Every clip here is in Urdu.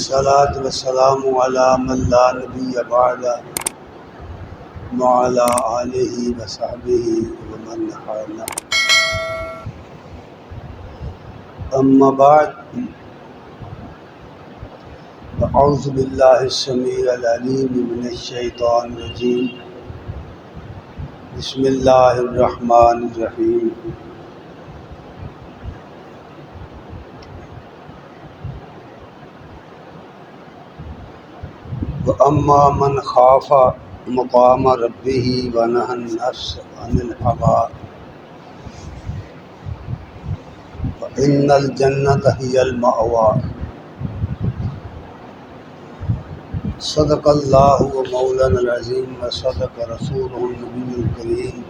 والصلاة والسلام على من لا نبي بعده وعلى آله وصحبه ومن والاه. أما بعد، أعوذ بالله السميع العليم من الشيطان الرجيم. بسم الله الرحمن الرحيم. وَأَمَّا مَنْ خَافَ مَقَامَ رَبِّهِ وَنَهَى النَّفْسَ عَنِ الْهَوَىٰ فَإِنَّ الْجَنَّةَ هِيَ الْمَأْوَىٰ. صدق اللہ ومولانا العظیم وصدق رسولہ النبی الکریم.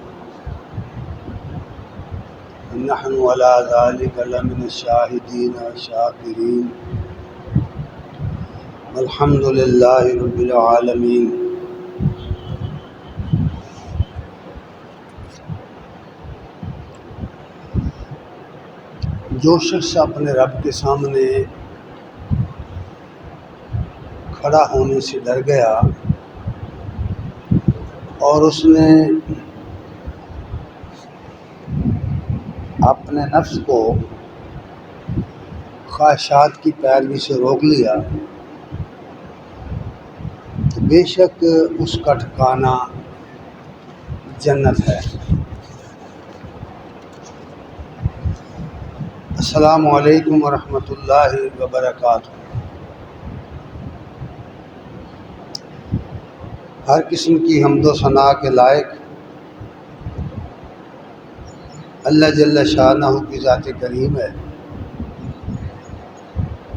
نحن علی ذلک لمن الشاہدین والشاکرین والحمد للہ رب العالمین. جو شخص اپنے رب کے سامنے کھڑا ہونے سے ڈر گیا اور اس نے اپنے نفس کو خواہشات کی پیروی سے روک لیا تو بے شک اس کا ٹھکانہ جنت ہے. السلام علیکم ورحمۃ اللہ وبرکاتہ. ہر قسم کی حمد و ثناء کے لائق اللہ جل شانہ کی ذات کریم ہے،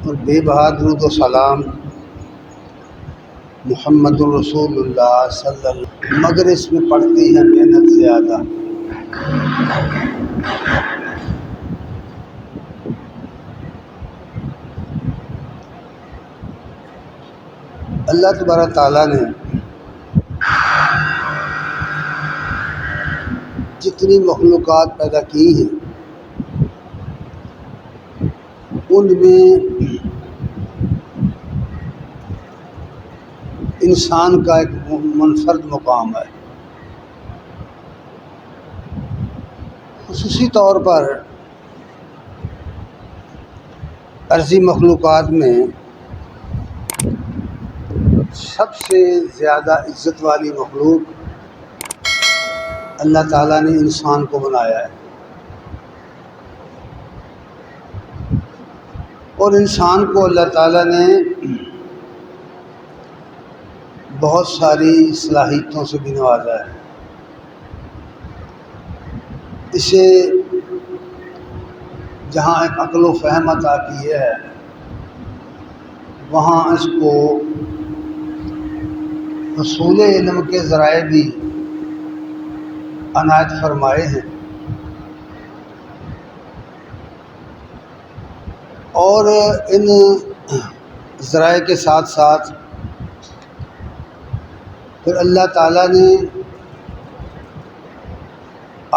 اور بے بہا درود و سلام محمد الرسول اللہ صلی اللہ علیہ وسلم. مگر اس میں پڑتی ہے محنت زیادہ. اللہ تبارک تعالیٰ نے جتنی مخلوقات پیدا کی ہیں ان میں انسان کا ایک منفرد مقام ہے. خصوصی طور پر ارضی مخلوقات میں سب سے زیادہ عزت والی مخلوق اللہ تعالیٰ نے انسان کو بنایا ہے، اور انسان کو اللہ تعالیٰ نے بہت ساری صلاحیتوں سے بھی نوازا ہے. اسے جہاں ایک عقل و فہم عطا کی ہے وہاں اس کو حصول علم کے ذرائع بھی عنایت فرمائے ہیں، اور ان ذرائع کے ساتھ ساتھ پھر اللہ تعالیٰ نے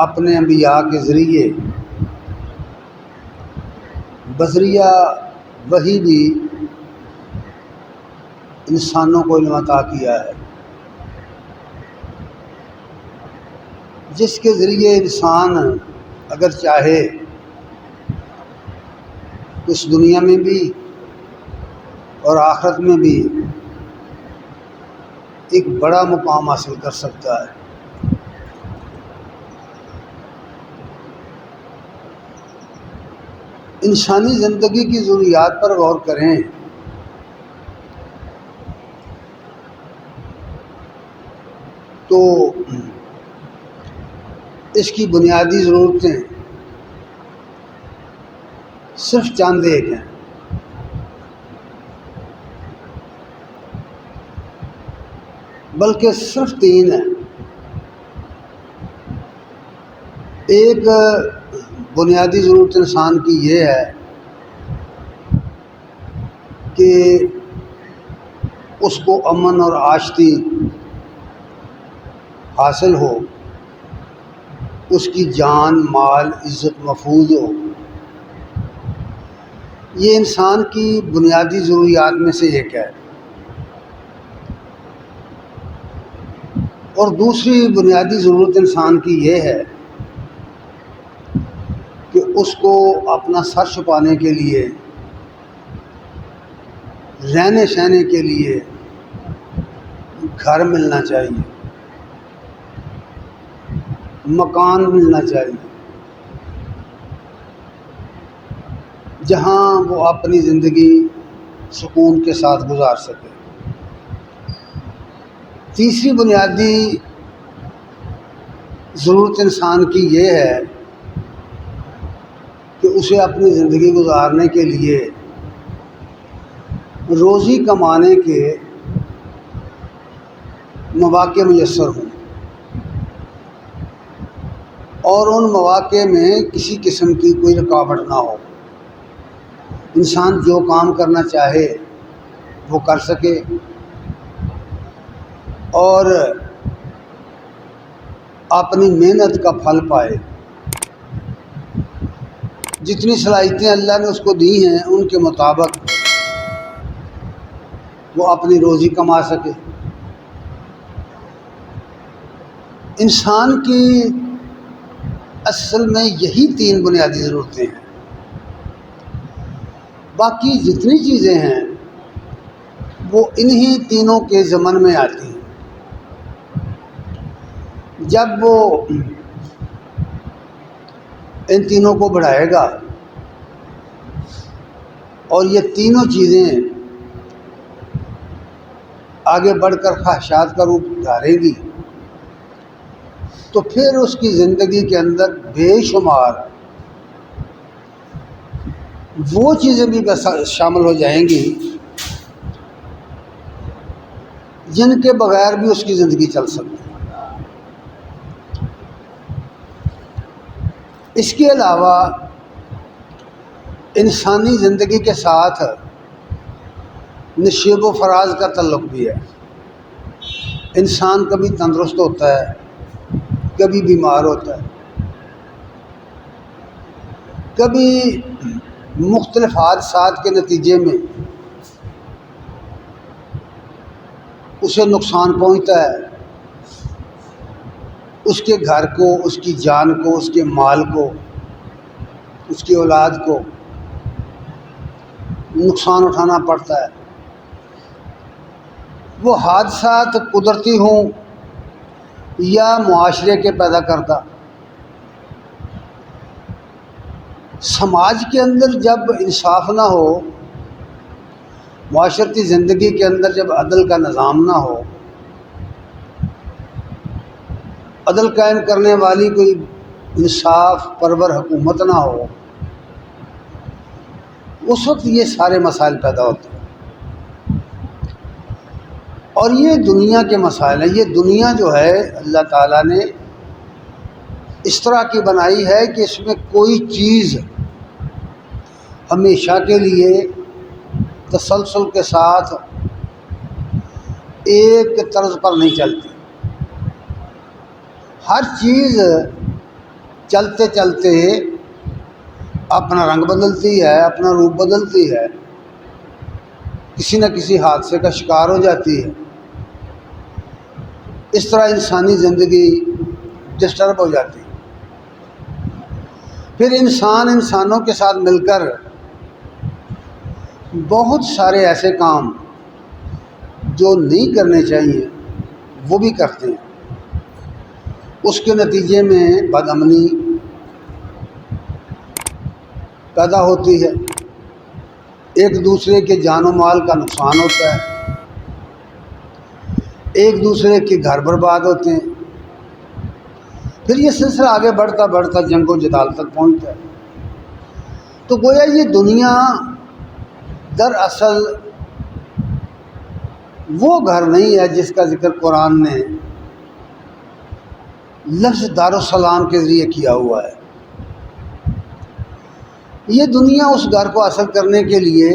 اپنے انبیاء کے ذریعے بذریعہ وحی بھی انسانوں کو علم عطا کیا ہے، جس کے ذریعے انسان اگر چاہے اس دنیا میں بھی اور آخرت میں بھی ایک بڑا مقام حاصل کر سکتا ہے. انسانی زندگی کی ضروریات پر غور کریں تو اس کی بنیادی ضرورتیں صرف چند ایک ہیں. بلکہ صرف 3 ہیں. ایک بنیادی ضرورت انسان کی یہ ہے کہ اس کو امن اور آشتی حاصل ہو، اس کی جان مال عزت محفوظ ہو. یہ انسان کی بنیادی ضروریات میں سے ایک ہے، اور دوسری بنیادی ضرورت انسان کی یہ ہے کہ اس کو اپنا سر چھپانے کے لیے، رہنے سہنے کے لیے گھر ملنا چاہیے، مکان ملنا چاہیے، جہاں وہ اپنی زندگی سکون کے ساتھ گزار سکے۔ تیسری بنیادی ضرورت انسان کی یہ ہے کہ اسے اپنی زندگی گزارنے کے لیے روزی کمانے کے مواقع میسر ہوں، اور ان مواقع میں کسی قسم کی کوئی رکاوٹ نہ ہو۔ انسان جو کام کرنا چاہے وہ کر سکے، اور اپنی محنت کا پھل پائے۔ جتنی صلاحیتیں اللہ نے اس کو دی ہیں ان کے مطابق وہ اپنی روزی کما سکے۔ انسان کی اصل میں یہی تین بنیادی ضرورتیں ہیں، باقی جتنی چیزیں ہیں وہ انہی تینوں کے ضمن میں آتی ہیں۔ جب وہ ان تینوں کو بڑھائے گا اور یہ تینوں چیزیں آگے بڑھ کر خواہشات کا روپ دھارے گی، تو پھر اس کی زندگی کے اندر بے شمار وہ چیزیں بھی شامل ہو جائیں گی جن کے بغیر بھی اس کی زندگی چل سکتی ہے۔ اس کے علاوہ انسانی زندگی کے ساتھ نشیب و فراز کا تعلق بھی ہے۔ انسان کبھی تندرست ہوتا ہے، کبھی بیمار ہوتا ہے، کبھی مختلف حادثات کے نتیجے میں اسے نقصان پہنچتا ہے، اس کے گھر کو، اس کی جان کو، اس کے مال کو، اس کی اولاد کو نقصان اٹھانا پڑتا ہے۔ وہ حادثات قدرتی ہوں یا معاشرے کے پیدا کردہ۔ سماج کے اندر جب انصاف نہ ہو، معاشرتی زندگی کے اندر جب عدل کا نظام نہ ہو، عدل قائم کرنے والی کوئی انصاف پرور حکومت نہ ہو، اس وقت یہ سارے مسائل پیدا ہوتے ہیں۔ اور یہ دنیا کے مسائل ہیں۔ یہ دنیا جو ہے اللہ تعالیٰ نے اس طرح کی بنائی ہے کہ اس میں کوئی چیز ہمیشہ کے لیے تسلسل کے ساتھ ایک طرز پر نہیں چلتی۔ ہر چیز چلتے چلتے اپنا رنگ بدلتی ہے، اپنا روپ بدلتی ہے، کسی نہ کسی حادثے کا شکار ہو جاتی ہے۔ اس طرح انسانی زندگی ڈسٹرب ہو جاتی ہے۔ پھر انسان انسانوں کے ساتھ مل کر بہت سارے ایسے کام جو نہیں کرنے چاہیے وہ بھی کرتے ہیں۔ اس کے نتیجے میں بد امنی پیدا ہوتی ہے، ایک دوسرے کے جان و مال کا نقصان ہوتا ہے، ایک دوسرے کے گھر برباد ہوتے ہیں، پھر یہ سلسلہ آگے بڑھتا بڑھتا جنگ و جدال تک پہنچتا ہے۔ تو گویا یہ دنیا دراصل وہ گھر نہیں ہے جس کا ذکر قرآن نے لفظ دارالسلام کے ذریعے کیا ہوا ہے۔ یہ دنیا اس گھر کو حاصل کرنے کے لیے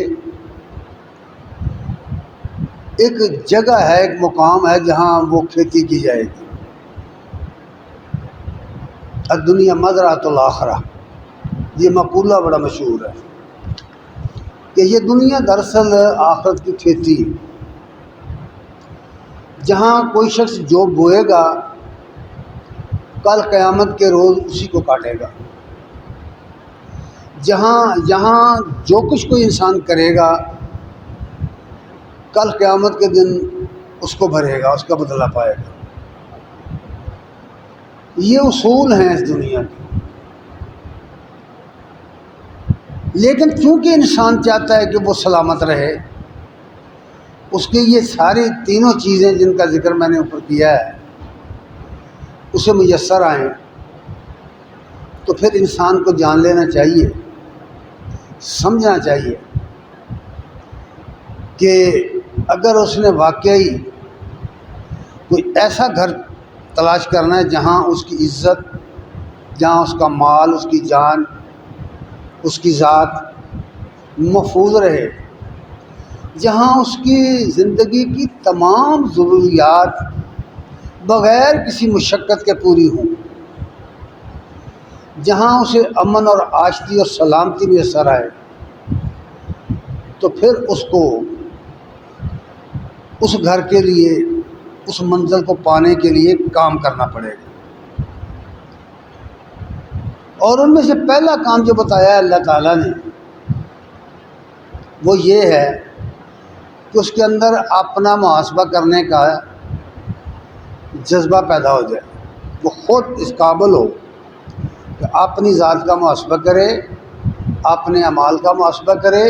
ایک جگہ ہے، ایک مقام ہے جہاں وہ کھیتی کی جائے گی۔ الدنیا مزرعۃ الآخرہ، یہ مقولہ بڑا مشہور ہے۔ کہ یہ دنیا دراصل آخرت کی کھیتی ہے، جہاں کوئی شخص جو بوئے گا کل قیامت کے روز اسی کو کاٹے گا، جہاں جو کچھ کوئی انسان کرے گا کل قیامت کے دن اس کو بھرے گا، اس کا بدلہ پائے گا۔ یہ اصول ہیں اس دنیا کے۔ لیکن چونکہ انسان چاہتا ہے کہ وہ سلامت رہے، اس کی یہ ساری تینوں چیزیں جن کا ذکر میں نے اوپر کیا ہے اسے میسر آئیں، تو پھر انسان کو جان لینا چاہیے، سمجھنا چاہیے کہ اگر اس نے واقعی کوئی ایسا گھر تلاش کرنا ہے جہاں اس کی عزت، جہاں اس کا مال، اس کی جان، اس کی ذات محفوظ رہے، جہاں اس کی زندگی کی تمام ضروریات بغیر کسی مشقت کے پوری ہوں، جہاں اسے امن اور عاشقی اور سلامتی میسر آئے، تو پھر اس کو اس گھر کے لیے، اس منزل کو پانے کے لیے کام کرنا پڑے گا۔ اور ان میں سے پہلا کام جو بتایا ہے اللہ تعالیٰ نے وہ یہ ہے کہ اس کے اندر اپنا محاسبہ کرنے کا جذبہ پیدا ہو جائے، وہ خود اس قابل ہو کہ اپنی ذات کا محاسبہ کرے، اپنے اعمال کا محاسبہ کرے،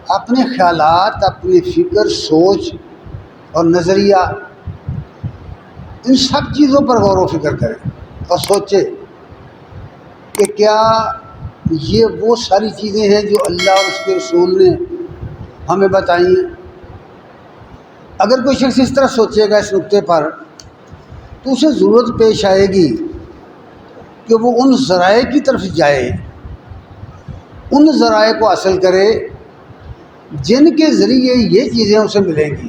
اپنے خیالات، اپنی فکر، سوچ اور نظریہ، ان سب چیزوں پر غور و فکر کرے اور سوچے کہ کیا یہ وہ ساری چیزیں ہیں جو اللہ اور اس کے رسول نے ہمیں بتائی ہیں۔ اگر کوئی شخص اس طرح سوچے گا اس نقطے پر تو اسے ضرورت پیش آئے گی کہ وہ ان ذرائع کی طرف جائے، ان ذرائع کو حاصل کرے جن کے ذریعے یہ چیزیں اسے ملیں گی،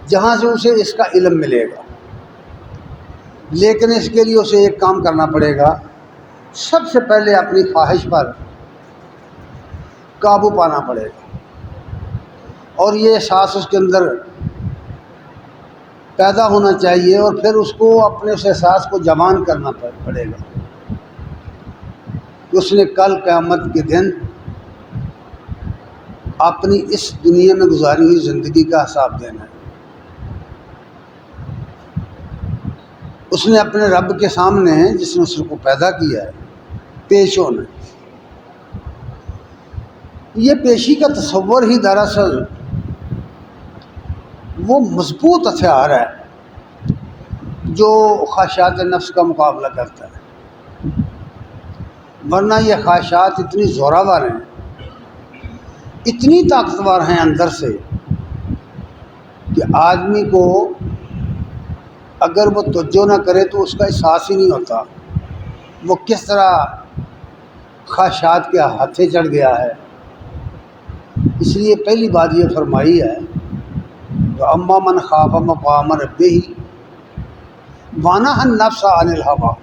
جہاں سے اسے اس کا علم ملے گا۔ لیکن اس کے لیے اسے ایک کام کرنا پڑے گا، سب سے پہلے اپنی خواہش پر قابو پانا پڑے گا، اور یہ احساس اس کے اندر پیدا ہونا چاہیے، اور پھر اس کو اپنے اس احساس کو جوان کرنا پڑے گا کہ اس نے کل قیامت کے دن اپنی اس دنیا میں گزاری ہوئی زندگی کا حساب دینا ہے۔ اس نے اپنے رب کے سامنے، جس نے اس کو پیدا کیا ہے، پیش ہونا ہے۔ یہ پیشی کا تصور ہی دراصل وہ مضبوط ہتھیار ہے جو خواہشات نفس کا مقابلہ کرتا ہے، ورنہ یہ خواہشات اتنی زوراور ہیں، اتنی طاقتور ہیں اندر سے کہ آدمی کو اگر وہ توجہ نہ کرے تو اس کا احساس ہی نہیں ہوتا وہ کس طرح خواہشات کے ہاتھے چڑھ گیا ہے۔ اس لیے پہلی بات یہ فرمائی ہے کہ اما من خاف مقام ربہ ونہی النفس عن الہویٰ،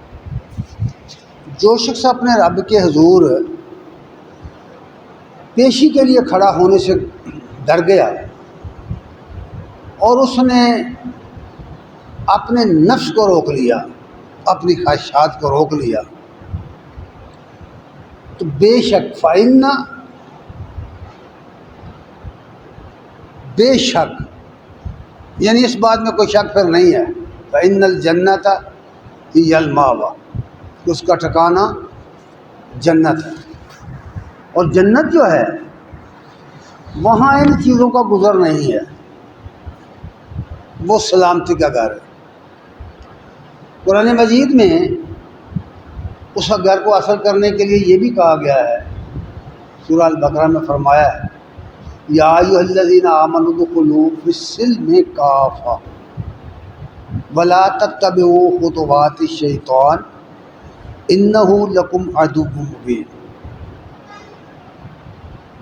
جو شخص اپنے رب کے حضور پیشی کے لیے کھڑا ہونے سے ڈر گیا اور اس نے اپنے نفس کو روک لیا، اپنی خواہشات کو روک لیا، تو بے شک فَإِنَّ، بے شک یعنی اس بات میں کوئی شک پھر نہیں ہے، فَإِنَّ الْجَنَّةَ هِيَ الْمَأْوَىٰ، اس کا ٹھکانہ جنت ہے، اور جنت جو ہے وہاں ان چیزوں کا گزر نہیں ہے، وہ سلامتی کا گھر ہے۔ قرآن مجید میں اس گھر کو حاصل کرنے کے لیے یہ بھی کہا گیا ہے، سورہ البقرہ میں فرمایا ہے یا ایھا الذین آمنوا ادخلوا فی السلم کافۃ ولا تتبعوا خطوات الشیطان انہ لکم عدو مبین۔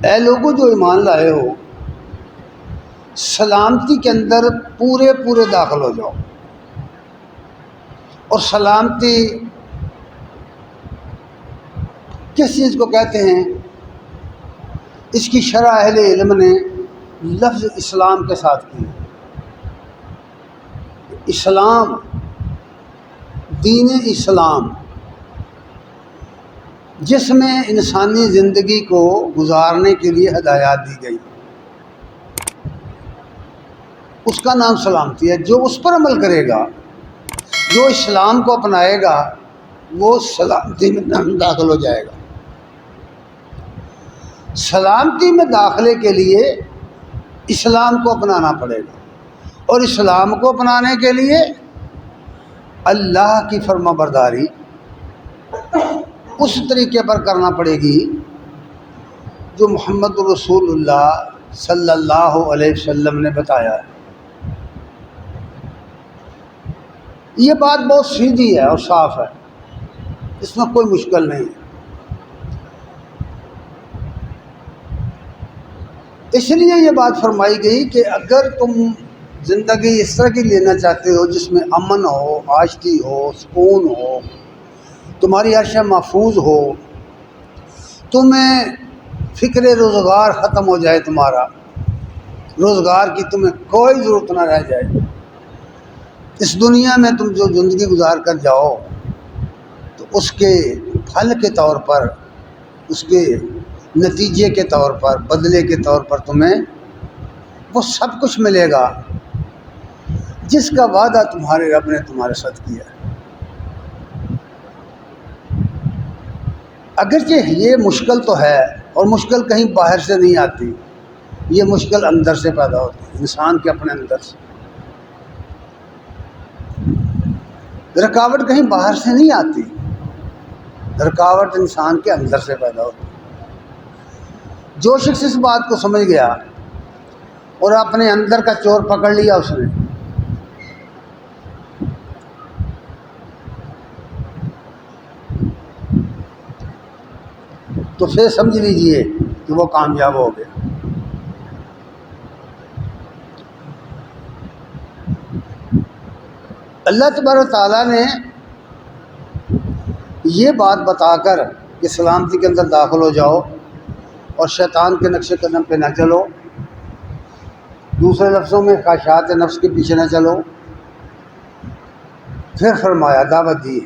اے لوگوں جو ایمان لائے ہو، سلامتی کے اندر پورے داخل ہو جاؤ، اور سلامتی کس چیز کو کہتے ہیں؟ اس کی شرح اہل علم نے لفظ اسلام کے ساتھ کی. اسلام، دین اسلام، جس میں انسانی زندگی کو گزارنے کے لیے ہدایات دی گئی، اس کا نام سلامتی ہے. جو اس پر عمل کرے گا، جو اسلام کو اپنائے گا، وہ سلامتی میں داخل ہو جائے گا. سلامتی میں داخلے کے لیے اسلام کو اپنانا پڑے گا، اور اسلام کو اپنانے کے لیے اللہ کی فرما برداری اس طریقے پر کرنا پڑے گی جو محمد رسول اللہ صلی اللہ علیہ وسلم نے بتایا ہے. یہ بات بہت سیدھی ہے اور صاف ہے، اس میں کوئی مشکل نہیں ہے. اس لیے یہ بات فرمائی گئی کہ اگر تم زندگی اس طرح کی لینا چاہتے ہو جس میں امن ہو، آشتی ہو، سکون ہو، تمہاری عرش محفوظ ہو، تمہیں فکر روزگار ختم ہو جائے، تمہارا روزگار کی تمہیں کوئی ضرورت نہ رہ جائے، اس دنیا میں تم جو زندگی گزار کر جاؤ تو اس کے پھل کے طور پر، اس کے نتیجے کے طور پر، بدلے کے طور پر تمہیں وہ سب کچھ ملے گا جس کا وعدہ تمہارے رب نے تمہارے ساتھ کیا ہے. اگرچہ یہ مشکل تو ہے، اور مشکل کہیں باہر سے نہیں آتی، یہ مشکل اندر سے پیدا ہوتی ہے، انسان کے اپنے اندر سے. رکاوٹ کہیں باہر سے نہیں آتی، رکاوٹ انسان کے اندر سے پیدا ہوتی ہے. جو شخص اس بات کو سمجھ گیا اور اپنے اندر کا چور پکڑ لیا اس نے، تو پھر سمجھ لیجئے کہ وہ کامیاب ہو گیا. اللہ تبارک و تعالیٰ نے یہ بات بتا کر کہ سلامتی کے اندر داخل ہو جاؤ اور شیطان کے نقش قدم پہ نہ چلو، دوسرے لفظوں میں خواہشات نفس کے پیچھے نہ چلو، پھر فرمایا، دعوت دی،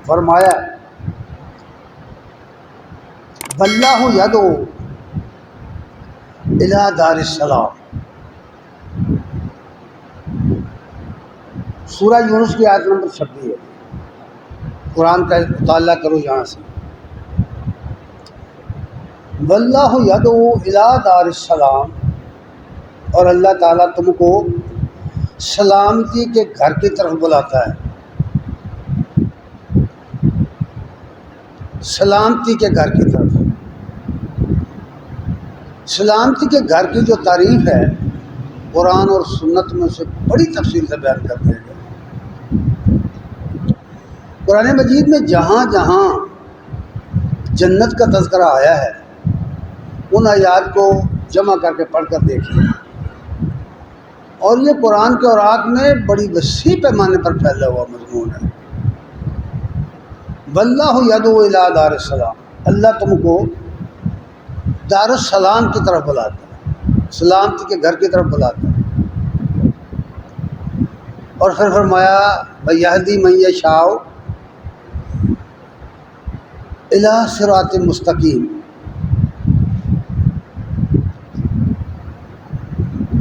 فرمایا واللہ یدعو الی دار السلام. سورہ یونس کی آیت نمبر 26 ہے. قرآن کا مطالعہ کرو یہاں سے. واللہ یدعو الی دار السلام، اور اللہ تعالیٰ تم کو سلامتی کے گھر کی طرف بلاتا ہے. سلامتی کے گھر کی طرف. سلامتی کے گھر کی جو تعریف ہے قرآن اور سنت میں اسے بڑی تفصیل سے بیان کر دیا گیا. قرآن مجید میں جہاں جہاں جنت کا تذکرہ آیا ہے ان آیات کو جمع کر کے پڑھ کر دیکھیے، اور یہ قرآن کے اوراق میں بڑی وسیع پیمانے پر پھیلا ہوا مضمون ہے. واللہ یدعو الی دار السلام، اللہ تم کو دار السلام کی طرف بلاتا ہے، سلامتی کے گھر کی طرف بلاتا ہے. اور پھر فرمایا وَيَهْدِي مَن يَشَاءُ اِلَىٰ صِرَاطٍ مُسْتَقِيمٍ.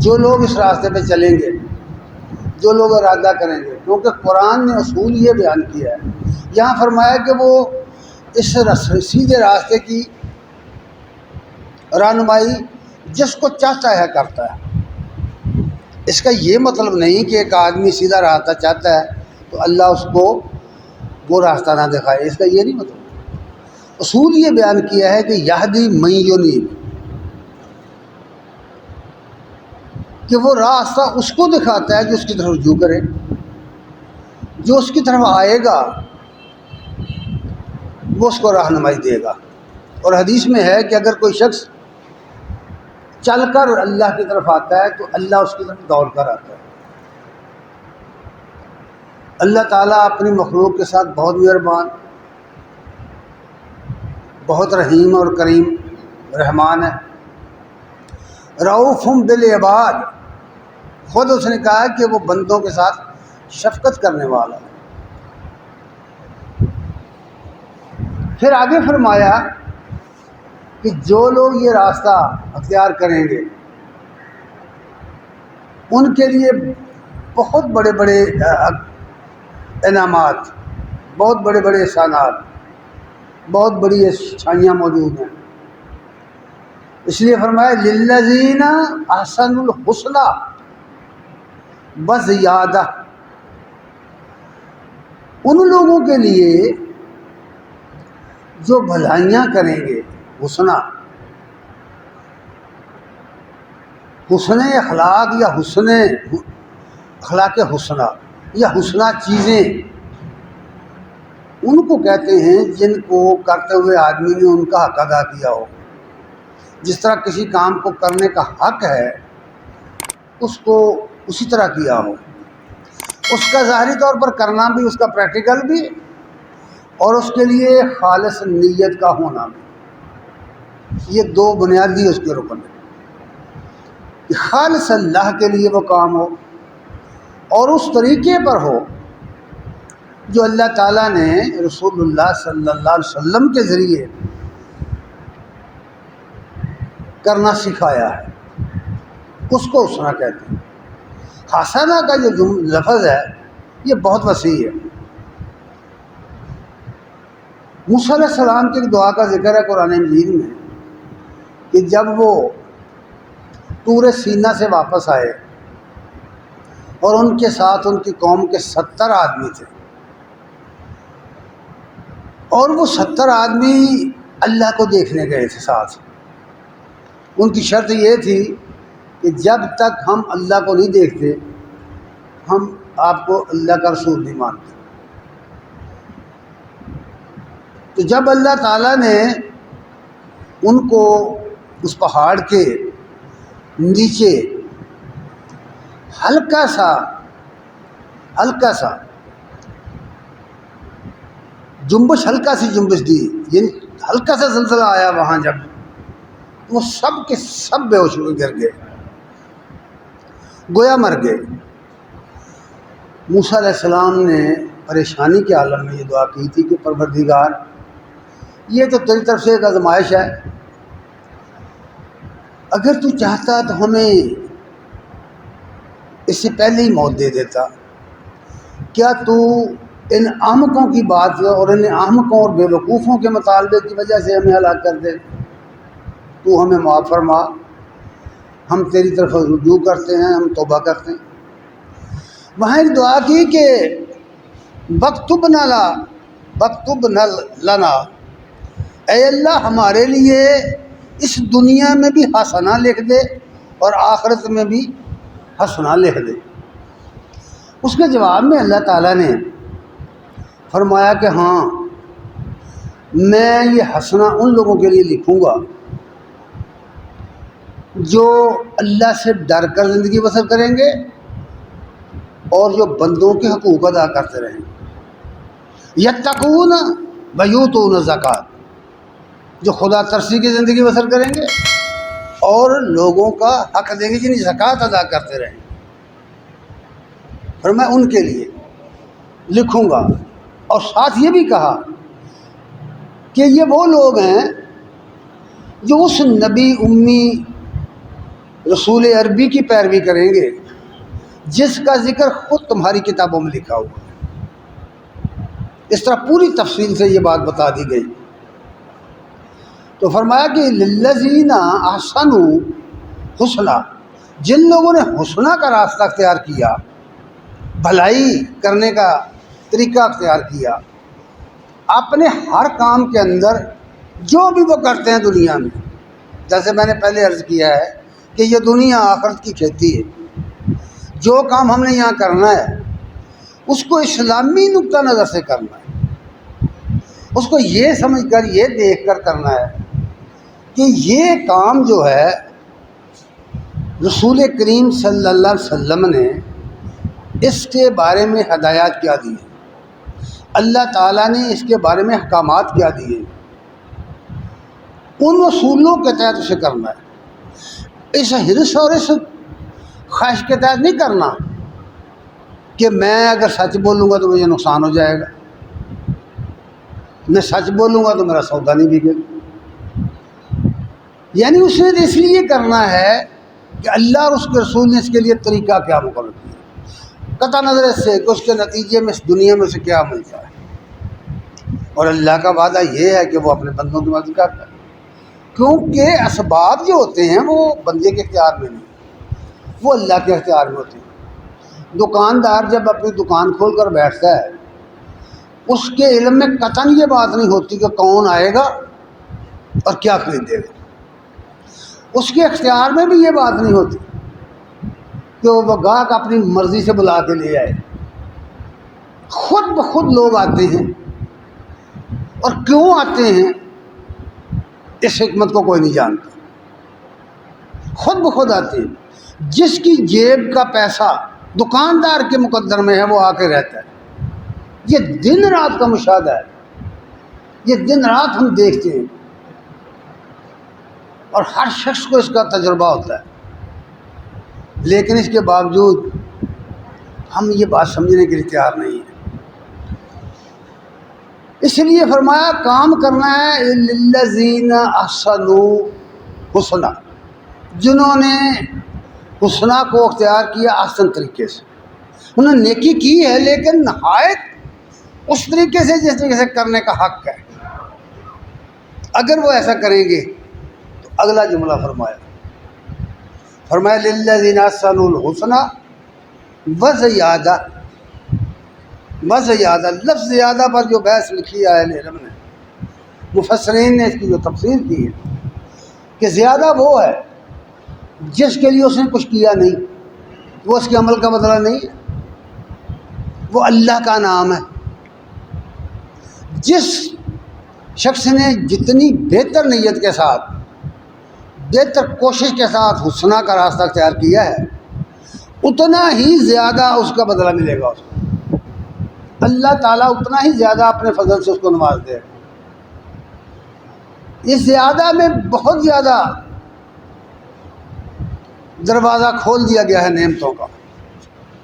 جو لوگ اس راستے پہ چلیں گے، جو لوگ ارادہ کریں گے، کیونکہ قرآن نے اصول یہ بیان کیا ہے، یہاں فرمایا کہ وہ اس سیدھے راستے کی رہنمائی جس کو چاہتا ہے کرتا ہے. اس کا یہ مطلب نہیں کہ ایک آدمی سیدھا راستہ چاہتا ہے تو اللہ اس کو وہ راستہ نہ دکھائے، اس کا یہ نہیں مطلب. اصول یہ بیان کیا ہے کہ یہدی من ینیب، کہ وہ راستہ اس کو دکھاتا ہے جو اس کی طرف رجوع کرے، جو اس کی طرف آئے گا وہ اس کو رہنمائی دے گا. اور حدیث میں ہے کہ اگر کوئی شخص چل کر اللہ کی طرف آتا ہے تو اللہ اس کی طرف دوڑ کر آتا ہے. اللہ تعالیٰ اپنی مخلوق کے ساتھ بہت مہربان، بہت رحیم اور کریم رحمان ہے۔ رؤوف بالعباد، خود اس نے کہا کہ وہ بندوں کے ساتھ شفقت کرنے والا ہے۔ پھر آگے فرمایا کہ جو لوگ یہ راستہ اختیار کریں گے ان کے لیے بہت بڑے بڑے انعامات، بہت بڑے بڑے احسانات، بہت بڑی اچھائیاں موجود ہیں۔ اس لیے فرمایا للذین احسنوا الحسنی وزیادہ، ان لوگوں کے لیے جو بھلائیاں کریں گے، حسنہ، حسن اخلاق یا حسن اخلاق حسنہ یا حسنہ چیزیں ان کو کہتے ہیں جن کو کرتے ہوئے آدمی نے ان کا حق ادا کیا ہو۔ جس طرح کسی کام کو کرنے کا حق ہے اس کو اسی طرح کیا ہو، اس کا ظاہری طور پر کرنا بھی، اس کا پریکٹیکل بھی، اور اس کے لیے خالص نیت کا ہونا بھی۔ یہ دو بنیادی اس کے رکن ہیں کہ خالص اللہ کے لیے وہ کام ہو اور اس طریقے پر ہو جو اللہ تعالیٰ نے رسول اللہ صلی اللہ علیہ وسلم کے ذریعے کرنا سکھایا ہے، اس کو حسنہ کہتے ہیں۔ حسنہ کا جو لفظ ہے یہ بہت وسیع ہے۔ موسیٰ علیہ السلام کی ایک دعا کا ذکر ہے قرآن مجید میں کہ جب وہ طور سینا سے واپس آئے اور ان کے ساتھ ان کی قوم کے 70 آدمی تھے، اور وہ 70 آدمی اللہ کو دیکھنے گئے تھے ساتھ۔ ان کی شرط یہ تھی کہ جب تک ہم اللہ کو نہیں دیکھتے ہم آپ کو اللہ کا رسول نہیں مانتے۔ تو جب اللہ تعالیٰ نے ان کو اس پہاڑ کے نیچے ہلکا سا جنبش، ہلکا سی جنبش دی، یعنی ہلکا سا زلزلہ آیا وہاں، جب وہ سب کے سب بے ہوش ہوئے گر گئے، گویا مر گئے۔ موسیٰ علیہ السلام نے پریشانی کے عالم میں یہ دعا کی تھی کہ پروردگار یہ تو تیری طرف سے ایک آزمائش ہے، اگر تو چاہتا تو ہمیں اس سے پہلے ہی موت دے دیتا، کیا تو ان احمقوں کی بات اور ان احمقوں اور بے وقوفوں کے مطالبے کی وجہ سے ہمیں ہلاک کر دے؟ تو ہمیں معاف فرما، ہم تیری طرف رجوع کرتے ہیں، ہم توبہ کرتے ہیں۔ وہاں ایک دعا کی کہ وَاكْتُبْ لَنَا، اے اللہ ہمارے لیے اس دنیا میں بھی حسنہ لکھ دے اور آخرت میں بھی حسنہ لکھ دے۔ اس کے جواب میں اللہ تعالیٰ نے فرمایا کہ ہاں، میں یہ حسنہ ان لوگوں کے لیے لکھوں گا جو اللہ سے ڈر کر زندگی بسر کریں گے اور جو بندوں کے حقوق ادا کرتے رہیں گے، یتقون ویؤتون الزکوٰۃ، جو خدا ترسی کی زندگی بسر کریں گے اور لوگوں کا حق دیں گے، یعنی زکوٰۃ ادا کرتے رہیں گے۔ اور میں ان کے لیے لکھوں گا، اور ساتھ یہ بھی کہا کہ یہ وہ لوگ ہیں جو اس نبی امی رسول عربی کی پیروی کریں گے جس کا ذکر خود تمہاری کتابوں میں لکھا ہوا ہے۔ اس طرح پوری تفصیل سے یہ بات بتا دی گئی۔ تو فرمایا کہ للذین احسنوا حسنہ، جن لوگوں نے حسنہ کا راستہ اختیار کیا، بھلائی کرنے کا طریقہ اختیار کیا، اپنے ہر کام کے اندر جو بھی وہ کرتے ہیں دنیا میں، جیسے میں نے پہلے عرض کیا ہے کہ یہ دنیا آخرت کی کھیتی ہے، جو کام ہم نے یہاں کرنا ہے اس کو اسلامی نقطہ نظر سے کرنا ہے، اس کو یہ سمجھ کر، یہ دیکھ کر کرنا ہے کہ یہ کام جو ہے رسول کریم صلی اللہ علیہ وسلم نے اس کے بارے میں ہدایات کیا دی ہیں، اللہ تعالیٰ نے اس کے بارے میں احکامات کیا دیے، ان اصولوں کے تحت اسے کرنا ہے۔ اس حرص اور اس خواہش کے تحت نہیں کرنا کہ میں اگر سچ بولوں گا تو مجھے نقصان ہو جائے گا، میں سچ بولوں گا تو میرا سودا نہیں بکے گا۔ یعنی اس نے اس لیے کرنا ہے کہ اللہ اور اس کے رسول نے اس کے لیے طریقہ کیا مقرر کیا، قطع نظر اس سے کہ اس کے نتیجے میں اس دنیا میں اسے کیا ملتا ہے۔ اور اللہ کا وعدہ یہ ہے کہ وہ اپنے بندوں کی مدد کرتا ہے، کیونکہ اسباب جو ہوتے ہیں وہ بندے کے اختیار میں نہیں، وہ اللہ کے اختیار میں ہوتے ہیں۔ دکاندار جب اپنی دکان کھول کر بیٹھتا ہے، اس کے علم میں قطعاً یہ بات نہیں ہوتی کہ کون آئے گا اور کیا خریدے گا، اس کے اختیار میں بھی یہ بات نہیں ہوتی کہ وہ گاہک اپنی مرضی سے بلا کے لے آئے۔ خود بخود لوگ آتے ہیں، اور کیوں آتے ہیں اس حکمت کو کوئی نہیں جانتا، خود بخود آتے ہیں۔ جس کی جیب کا پیسہ دکاندار کے مقدر میں ہے وہ آ کے رہتا ہے۔ یہ دن رات کا مشاہدہ ہے، یہ دن رات ہم دیکھتے ہیں، اور ہر شخص کو اس کا تجربہ ہوتا ہے، لیکن اس کے باوجود ہم یہ بات سمجھنے کے لیے تیار نہیں ہیں۔ اس لیے فرمایا کام کرنا ہے للذین احسنوا حسنا، جنہوں نے حسنا کو اختیار کیا احسن طریقے سے، انہوں نے نیکی کی ہے لیکن نہایت اس طریقے سے جس طریقے سے کرنے کا حق ہے۔ اگر وہ ایسا کریں گے تو اگلا جملہ فرمایا للذین احسنوا الحسنى وزیادہ، وزیادہ لفظ زیادہ پر جو بحث لکھی ہے اہل علم نے، مفسرین نے اس کی جو تفسیر کی ہے کہ زیادہ وہ ہے جس کے لیے اس نے کچھ کیا نہیں، وہ اس کے عمل کا بدلہ نہیں ہے، وہ اللہ کا نام ہے۔ جس شخص نے جتنی بہتر نیت کے ساتھ، بہتر کوشش کے ساتھ حسنہ کا راستہ اختیار کیا ہے، اتنا ہی زیادہ اس کا بدلہ ملے گا اس کو، اللہ تعالیٰ اتنا ہی زیادہ اپنے فضل سے اس کو نواز دے گا۔ اس زیادہ میں بہت زیادہ دروازہ کھول دیا گیا ہے نعمتوں کا،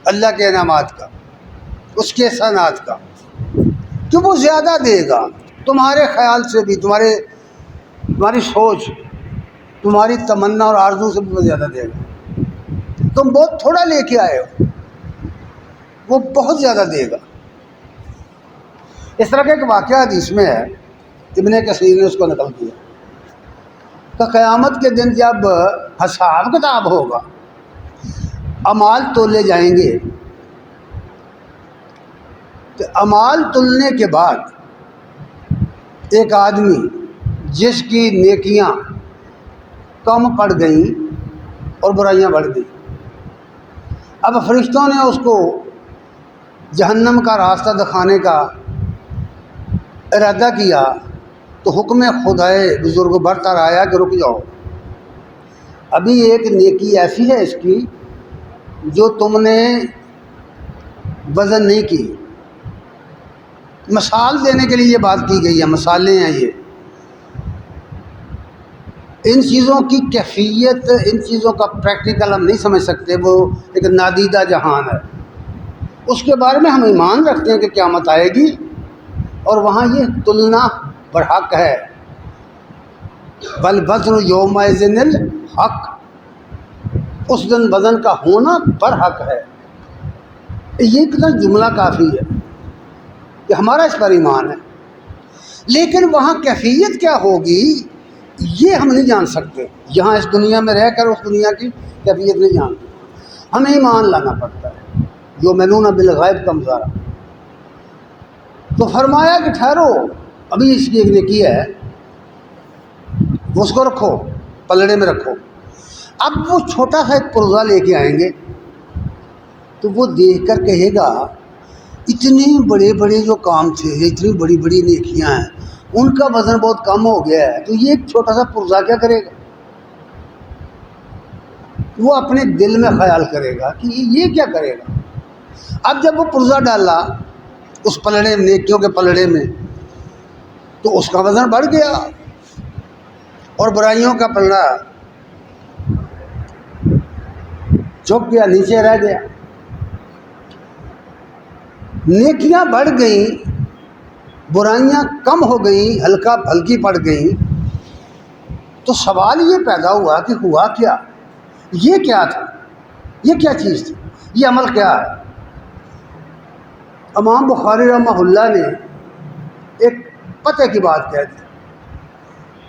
اللہ کے انعامات کا، اس کے احسانات کا، کہ وہ زیادہ دے گا تمہارے خیال سے بھی، تمہاری سوچ، تمہاری تمنا اور آرزو سے بھی وہ زیادہ دے گا۔ تم بہت تھوڑا لے کے آئے ہو، وہ بہت زیادہ دے گا۔ اس طرح کا ایک واقعہ حدیث میں ہے، ابن کثیر نے اس کو نقل کیا کہ قیامت کے دن جب حساب کتاب ہوگا، اعمال تولے جائیں گے، تو اعمال تلنے کے بعد ایک آدمی جس کی نیکیاں کم پڑ گئیں اور برائیاں بڑھ گئیں، اب فرشتوں نے اس کو جہنم کا راستہ دکھانے کا ارادہ کیا، تو حکم خدائے بزرگ برتر آیا کہ رک جاؤ، ابھی ایک نیکی ایسی ہے اس کی جو تم نے وزن نہیں کی۔ مثال دینے کے لیے یہ بات کی گئی ہے، مثالیں ہیں یہ، ان چیزوں کی کیفیت، ان چیزوں کا پریکٹیکل ہم نہیں سمجھ سکتے، وہ ایک نادیدہ جہان ہے، اس کے بارے میں ہم ایمان رکھتے ہیں کہ قیامت آئے گی اور وہاں یہ تلنا برحق ہے، والوزن یومئذ الحق، اس دن وزن کا ہونا برحق ہے۔ یہ اتنا جملہ کافی ہے کہ ہمارا اس پر ایمان ہے، لیکن وہاں کیفیت کیا ہوگی یہ ہم نہیں جان سکتے، یہاں اس دنیا میں رہ کر اس دنیا کی کیفیت نہیں جانتے، ہمیں ایمان لانا پڑتا ہے، یؤمنون بالغیب کا مظاہرہ۔ تو فرمایا کہ ٹھہرو، ابھی اس کی ایک نیکی ہے، اس کو رکھو، پلڑے میں رکھو۔ اب وہ چھوٹا سا ایک پرزہ لے کے آئیں گے تو وہ دیکھ کر کہے گا اتنے بڑے بڑے جو کام تھے، اتنی بڑی بڑی نیکیاں ہیں، ان کا وزن بہت کم ہو گیا ہے، تو یہ ایک چھوٹا سا پرزہ کیا کرے گا؟ وہ اپنے دل میں خیال کرے گا کہ یہ کیا کرے گا، اب جب وہ پرزہ ڈالا اس پلڑے میں، نیکیوں کے پلڑے میں، تو اس کا وزن بڑھ گیا اور برائیوں کا پلڑا جھک گیا، نیچے رہ گیا۔ نیکیاں بڑھ گئیں، برائیاں کم ہو گئیں، ہلکی پڑ گئیں، تو سوال یہ پیدا ہوا کہ ہوا کیا؟ یہ کیا تھا؟ یہ کیا چیز تھی؟ یہ عمل کیا ہے؟ امام بخاری رحمہ اللہ نے ایک پتہ کی بات کہہ دی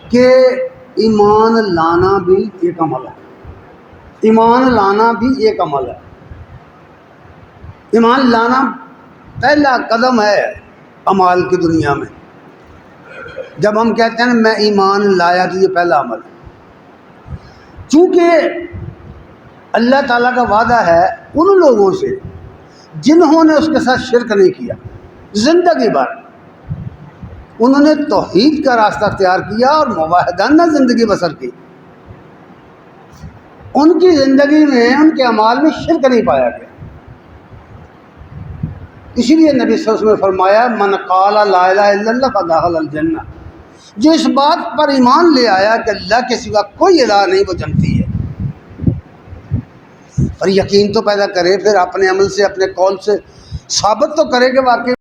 کہ ایمان لانا بھی ایک عمل ہے، ایمان لانا بھی ایک عمل ہے۔ ایمان لانا پہلا قدم ہے اعمال کی دنیا میں۔ جب ہم کہتے ہیں میں ایمان لایا تو یہ پہلا عمل ہے۔ چونکہ اللہ تعالیٰ کا وعدہ ہے ان لوگوں سے جنہوں نے اس کے ساتھ شرک نہیں کیا زندگی بھر، انہوں نے توحید کا راستہ اختیار کیا اور موحدانہ زندگی بسر کی، ان کی زندگی میں، ان کے اعمال میں شرک نہیں پایا گیا۔ اسی لیے نبی صلی اللہ علیہ وسلم نے فرمایا من قال لا الہ الا اللہ فدخل الجنہ، جو اس بات پر ایمان لے آیا کہ اللہ کے سوا کوئی الہ نہیں، وہ جنتی ہے۔ اور یقین تو پیدا کرے، پھر اپنے عمل سے، اپنے قول سے ثابت تو کرے کہ واقعی